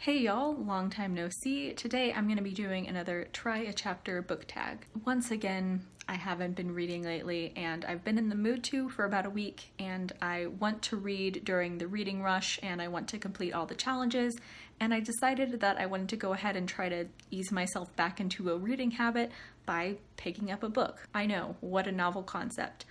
Hey y'all, long time no see. Today I'm going to be doing another Try a Chapter book tag. Once again, I haven't been reading lately and I've been in the mood to for about a week, and I want to read during the reading rush and I want to complete all the challenges, and I decided that I wanted to go ahead and try to ease myself back into a reading habit by picking up a book. I know, what a novel concept.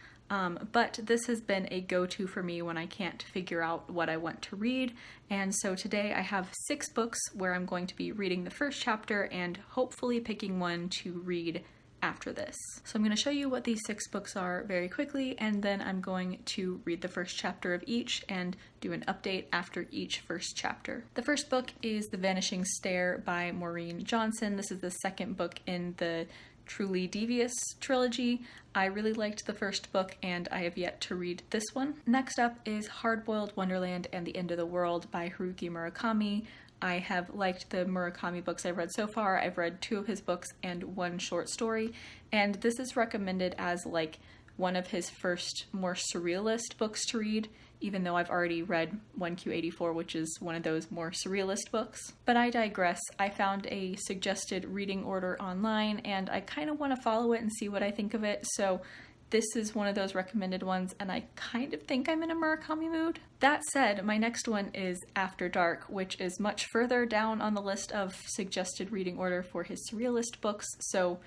But this has been a go-to for me when I can't figure out what I want to read, and so today I have 6 books where I'm going to be reading the first chapter and hopefully picking one to read after this. So I'm going to show you what these 6 books are very quickly, and then I'm going to read the first chapter of each and do an update after each first chapter. The first book is The Vanishing Stair by Maureen Johnson. This is the second book in the Truly Devious trilogy. I really liked the first book and I have yet to read this one. Next up is Hard-Boiled Wonderland and the End of the World by Haruki Murakami. I have liked the Murakami books I've read so far. I've read 2 of his books and 1 short story, and this is recommended as like one of his first more surrealist books to read, even though I've already read 1Q84, which is one of those more surrealist books. But I digress. I found a suggested reading order online and I kind of want to follow it and see what I think of it, so this is one of those recommended ones and I kind of think I'm in a Murakami mood. That said, my next one is After Dark, which is much further down on the list of suggested reading order for his surrealist books, so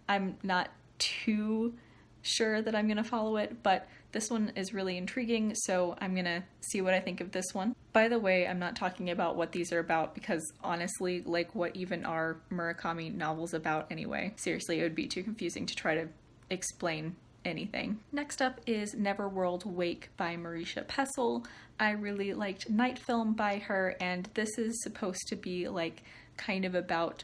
I'm not too sure that I'm gonna follow it, but this one is really intriguing, so I'm gonna see what I think of this one. By the way, I'm not talking about what these are about because honestly, like, what even are Murakami novels about anyway? Seriously, it would be too confusing to try to explain anything. Next up is Neverworld Wake by Marisha Pessl. I really liked Night Film by her, and this is supposed to be like kind of about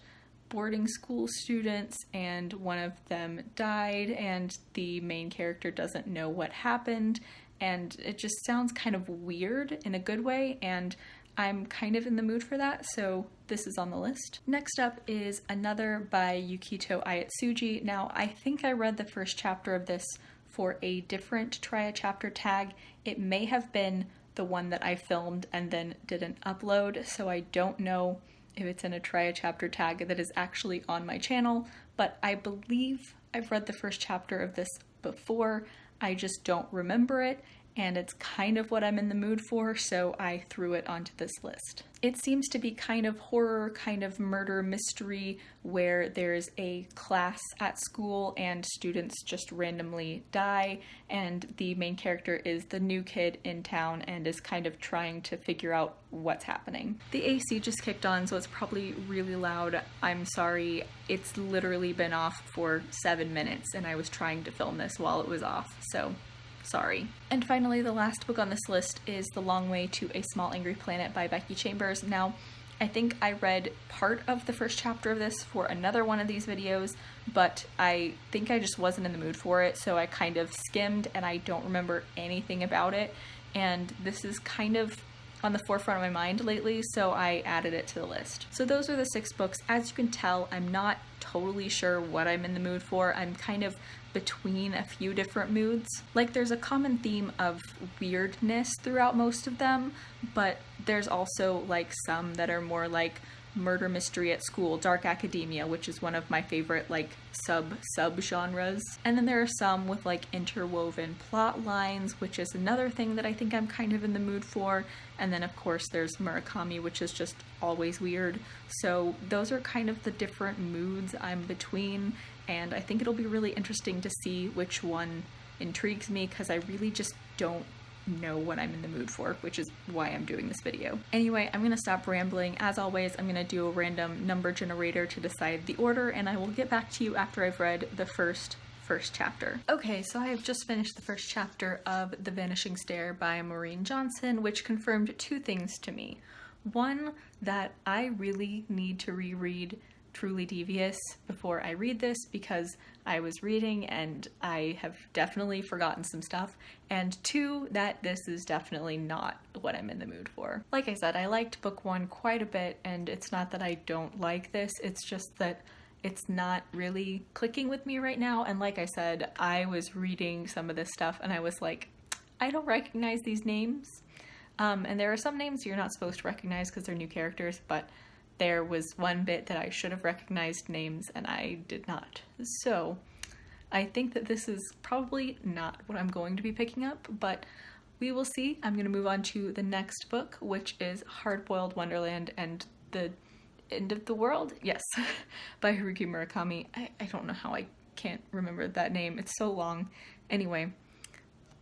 boarding school students, and one of them died and the main character doesn't know what happened, and it just sounds kind of weird in a good way, and I'm kind of in the mood for that, so this is on the list. Next up is Another by Yukito Ayatsuji. Now, I think I read the first chapter of this for a different Try a Chapter tag. It may have been the one that I filmed and then didn't upload, so I don't know if it's in a Try a Chapter tag that is actually on my channel, but I believe I've read the first chapter of this before. I just don't remember it, and it's kind of what I'm in the mood for, so I threw it onto this list. It seems to be kind of horror, kind of murder mystery, where there's a class at school and students just randomly die, and the main character is the new kid in town and is kind of trying to figure out what's happening. The AC just kicked on, so it's probably really loud. I'm sorry. It's literally been off for 7 minutes, and I was trying to film this while it was off, so sorry. And finally, the last book on this list is The Long Way to a Small Angry Planet by Becky Chambers. Now, I think I read part of the first chapter of this for another one of these videos, but I think I just wasn't in the mood for it, so I kind of skimmed and I don't remember anything about it, and this is kind of on the forefront of my mind lately, so I added it to the list. So those are the 6 books. As you can tell, I'm not totally sure what I'm in the mood for. I'm kind of between a few different moods. Like, there's a common theme of weirdness throughout most of them, but there's also like some that are more like murder mystery at school, dark academia, which is one of my favorite like sub genres. And then there are some with like interwoven plot lines, which is another thing that I think I'm kind of in the mood for. And then of course there's Murakami, which is just always weird. So those are kind of the different moods I'm between, and I think it'll be really interesting to see which one intrigues me, because I really just don't know what I'm in the mood for, which is why I'm doing this video. Anyway, I'm gonna stop rambling. As always, I'm gonna do a random number generator to decide the order, and I will get back to you after I've read the first chapter. Okay, so I have just finished the first chapter of The Vanishing Stair by Maureen Johnson, which confirmed 2 things to me. One, that I really need to reread Truly Devious before I read this, because I was reading and I have definitely forgotten some stuff, and 2, that this is definitely not what I'm in the mood for. Like I said, I liked book 1 quite a bit, and it's not that I don't like this, it's just that it's not really clicking with me right now. And like I said, I was reading some of this stuff and I was like, I don't recognize these names. And there are some names you're not supposed to recognize because they're new characters, but there was one bit that I should have recognized names and I did not. So I think that this is probably not what I'm going to be picking up, but we will see. I'm going to move on to the next book, which is Hard-Boiled Wonderland and the End of the World? Yes, by Haruki Murakami. I don't know how I can't remember that name. It's so long. Anyway,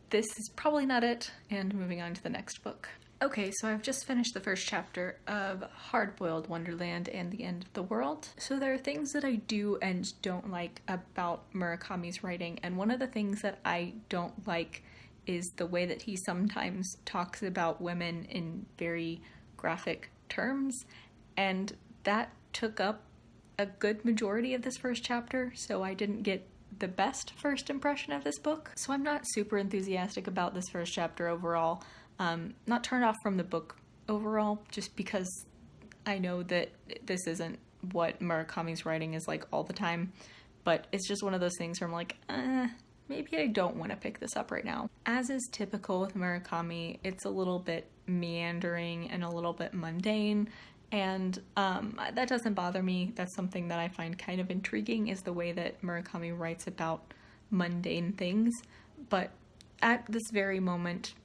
this is probably not it, and moving on to the next book. Okay, so I've just finished the first chapter of Hard-Boiled Wonderland and the End of the World. So there are things that I do and don't like about Murakami's writing, and one of the things that I don't like is the way that he sometimes talks about women in very graphic terms, and that took up a good majority of this first chapter, so I didn't get the best first impression of this book. So I'm not super enthusiastic about this first chapter overall. Not turned off from the book overall, just because I know that this isn't what Murakami's writing is like all the time, but it's just one of those things where I'm like, maybe I don't want to pick this up right now. As is typical with Murakami, it's a little bit meandering and a little bit mundane, and that doesn't bother me. That's something that I find kind of intriguing, is the way that Murakami writes about mundane things, but at this very moment,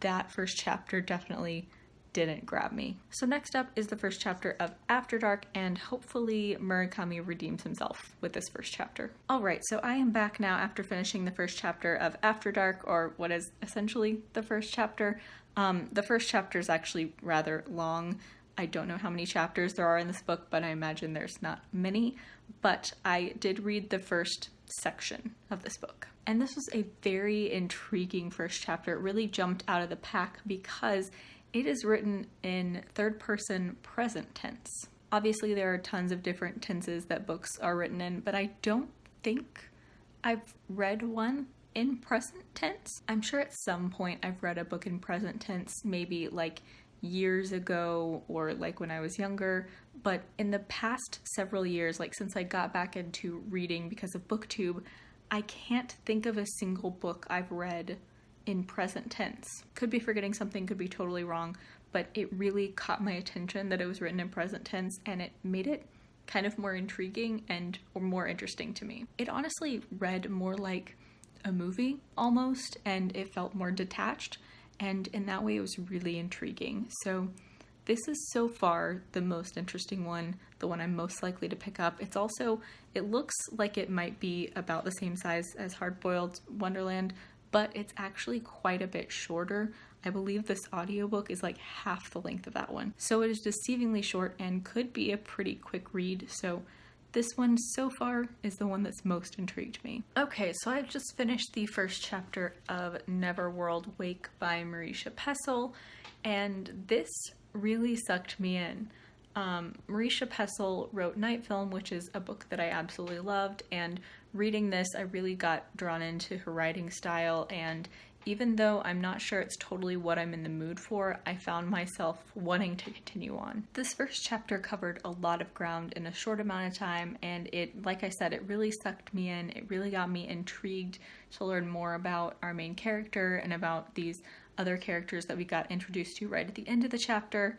that first chapter definitely didn't grab me. So next up is the first chapter of After Dark, and hopefully Murakami redeems himself with this first chapter. Alright, so I am back now after finishing the first chapter of After Dark, or what is essentially the first chapter. The first chapter is actually rather long. I don't know how many chapters there are in this book, but I imagine there's not many. But I did read the first section of this book. And this was a very intriguing first chapter. It really jumped out of the pack because it is written in third-person present tense. Obviously, there are tons of different tenses that books are written in, but I don't think I've read one in present tense. I'm sure at some point I've read a book in present tense, maybe like years ago or like when I was younger, but in the past several years, like since I got back into reading because of BookTube, I can't think of a single book I've read in present tense. Could be forgetting something, could be totally wrong, but it really caught my attention that it was written in present tense, and it made it kind of more intriguing and or more interesting to me. It honestly read more like a movie almost, and it felt more detached, and in that way it was really intriguing. So this is so far the most interesting one, the one I'm most likely to pick up. It's also, it looks like it might be about the same size as Hard-Boiled Wonderland, but it's actually quite a bit shorter. I believe this audiobook is like half the length of that one. So it is deceivingly short and could be a pretty quick read. So this one so far is the one that's most intrigued me. Okay, so I've just finished the first chapter of Neverworld Wake by Marisha Pessl, and this really sucked me in. Marisha Pessl wrote Night Film, which is a book that I absolutely loved, and reading this I really got drawn into her writing style, and even though I'm not sure it's totally what I'm in the mood for, I found myself wanting to continue on. This first chapter covered a lot of ground in a short amount of time, and it, like I said, it really sucked me in. It really got me intrigued to learn more about our main character and about these other characters that we got introduced to right at the end of the chapter.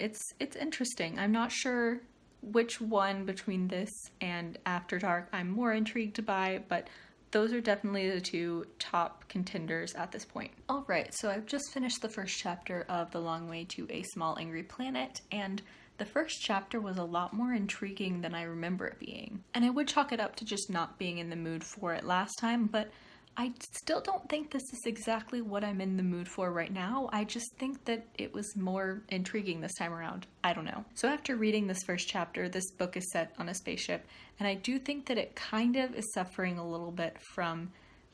It's interesting. I'm not sure which one between this and After Dark I'm more intrigued by, but those are definitely the two top contenders at this point. Alright, so I've just finished the first chapter of The Long Way to a Small Angry Planet, and the first chapter was a lot more intriguing than I remember it being. And I would chalk it up to just not being in the mood for it last time, but I still don't think this is exactly what I'm in the mood for right now. I just think that it was more intriguing this time around. I don't know. So after reading this first chapter, this book is set on a spaceship, and I do think that it kind of is suffering a little bit from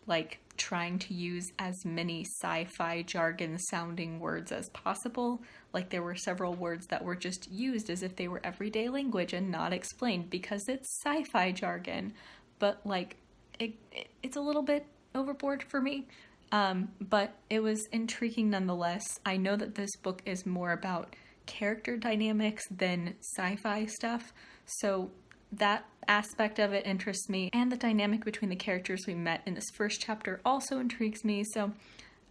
like trying to use as many sci-fi jargon sounding words as possible. Like there were several words that were just used as if they were everyday language and not explained because it's sci-fi jargon. But like it's a little bit overboard for me, but it was intriguing nonetheless. I know that this book is more about character dynamics than sci-fi stuff, so that aspect of it interests me, and the dynamic between the characters we met in this first chapter also intrigues me, so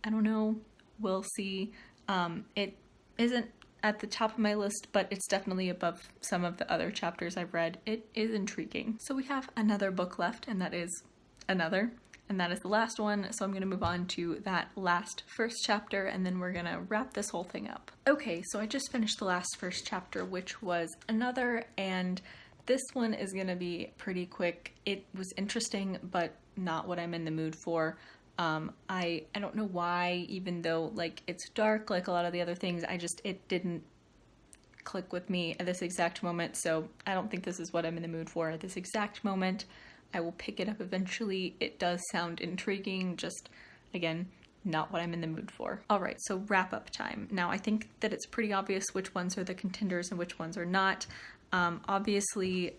I don't know, we'll see. It isn't at the top of my list, but it's definitely above some of the other chapters I've read. It is intriguing. So we have another book left, and that is Another. And that is the last one, so I'm going to move on to that last first chapter, and then we're going to wrap this whole thing up. Okay, so I just finished the last first chapter, which was Another, and this one is going to be pretty quick. It was interesting, but not what I'm in the mood for. I don't know why, even though like it's dark like a lot of the other things, it didn't click with me at this exact moment, so I don't think this is what I'm in the mood for at this exact moment. I will pick it up eventually. It does sound intriguing, just, again, not what I'm in the mood for. Alright, so wrap up time. Now, I think that it's pretty obvious which ones are the contenders and which ones are not. Obviously,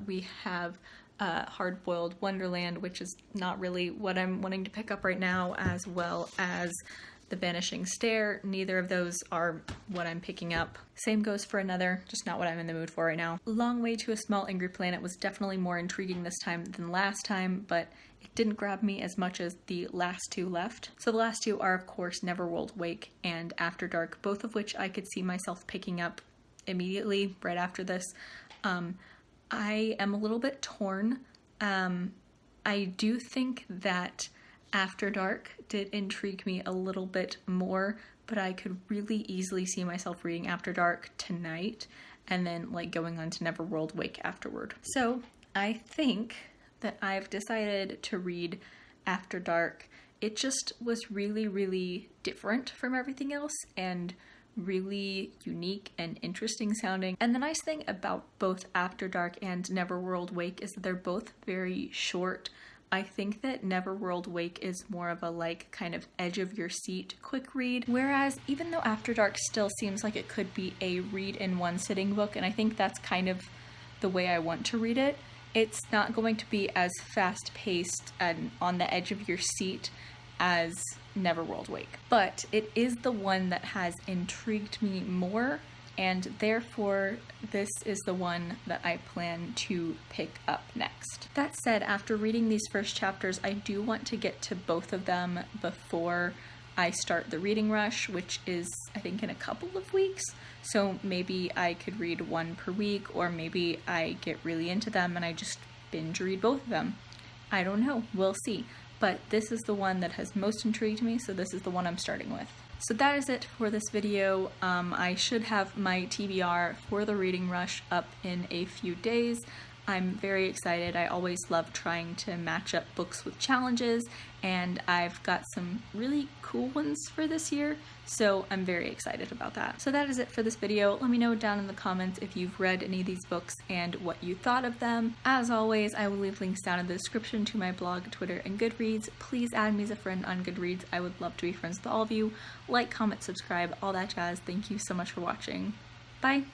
we have Hard-Boiled Wonderland, which is not really what I'm wanting to pick up right now, as well as The Vanishing Stair. Neither of those are what I'm picking up. Same goes for Another, just not what I'm in the mood for right now. Long Way to a Small Angry Planet was definitely more intriguing this time than last time, but it didn't grab me as much as the last two left. So the last two are, of course, Neverworld Wake and After Dark, both of which I could see myself picking up immediately right after this. I am a little bit torn. I do think that After Dark did intrigue me a little bit more, but I could really easily see myself reading After Dark tonight and then like going on to Neverworld Wake afterward. So I think that I've decided to read After Dark. It just was really, really different from everything else and really unique and interesting sounding. And the nice thing about both After Dark and Neverworld Wake is that they're both very short. I think that Neverworld Wake is more of a like kind of edge of your seat quick read, whereas even though After Dark still seems like it could be a read in one sitting book, and I think that's kind of the way I want to read it, it's not going to be as fast paced and on the edge of your seat as Neverworld Wake. But it is the one that has intrigued me more, and therefore this is the one that I plan to pick up next. That said, after reading these first chapters, I do want to get to both of them before I start the reading rush, which is I think in a couple of weeks. So maybe I could read one per week, or maybe I get really into them and I just binge read both of them. I don't know, we'll see. But this is the one that has most intrigued me, so this is the one I'm starting with. So that is it for this video. I should have my TBR for the reading rush up in a few days. I'm very excited. I always love trying to match up books with challenges, and I've got some really cool ones for this year, so I'm very excited about that. So that is it for this video. Let me know down in the comments if you've read any of these books and what you thought of them. As always, I will leave links down in the description to my blog, Twitter, and Goodreads. Please add me as a friend on Goodreads. I would love to be friends with all of you. Like, comment, subscribe, all that jazz. Thank you so much for watching. Bye!